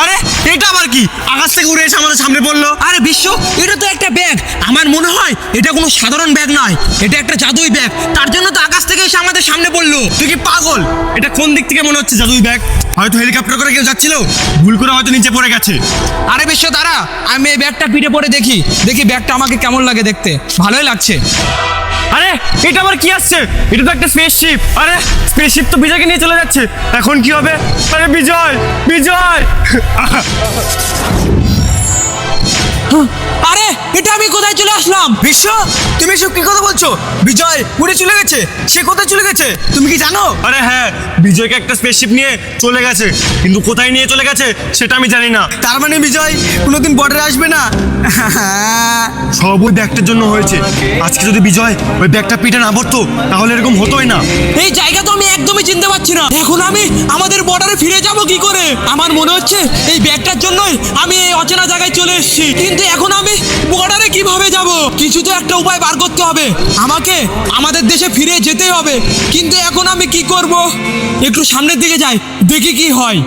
আরে এটা আবার কি? আকাশ থেকে উড়ে এসে আমাদের সামনে পড়লো। আরে বিশ্ব, এটা তো একটা ব্যাগ। আমার মনে হয় এটা কোনো সাধারণ ব্যাগ নয়, এটা একটা জাদুই ব্যাগ। তার জন্য তো আকাশ থেকে এসে আমাদের সামনে পড়লো। তুই কি পাগল? এটা কোন দিক থেকে মনে হচ্ছে জাদুই ব্যাগ? হয়তো হেলিকপ্টার করে কেউ যাচ্ছিল, ভুল করে হয়তো নিচে পড়ে গেছে। আরে বিশ্ব দাঁড়া, আমি এই ব্যাগটা পিঠে পড়ে দেখি ব্যাগটা আমাকে কেমন লাগে দেখতে। ভালোই লাগছে। আরে এটা আবার কি আসছে? এটা তো একটা স্পেসশিপ। আরে স্পেসশিপ তো বিজয়কে নিয়ে চলে যাচ্ছে। এখন কি হবে? আরে বিজয়, বিজয়! আরে এটা আমি কোথায় চলে আসলাম? বিশ্ব, তুমি এসব কি কথা বলছো? বিজয় উড়ে চলে গেছে। সে কোথায় চলে গেছে তুমি কি জানো? আরে হ্যাঁ, বিজয়কে একটা স্পেসশিপ নিয়ে চলে গেছে, কিন্তু কোথায় নিয়ে চলে গেছে সেটা আমি জানি না। তার মানে বিজয় কোনোদিন বর্ডারে আসবে না। সব ওই ব্যাগটার জন্য হয়েছে। আজকে যদি বিজয় ওই ব্যাগটা পিঠে না পড়তো তাহলে এরকম হতোই না। এই জায়গা তো আমি একদমই চিনতে পারছি না। এখন আমি আমাদের বর্ডারে ফিরে যাব কি করে? আমার মনে হচ্ছে এই ব্যাগটার জন্যই আমি এই অচেনা জায়গায় চলে এসেছি। কিন্তু এখন আমি বর্ডারে কিভাবে যাব? কিছু তো একটা উপায় বার করতে হবে। আমাকে আমাদের দেশে ফিরে যেতেই হবে। কিন্তু এখন আমি কি করব? একটু সামনের দিকে যাই, দেখি কি হয়।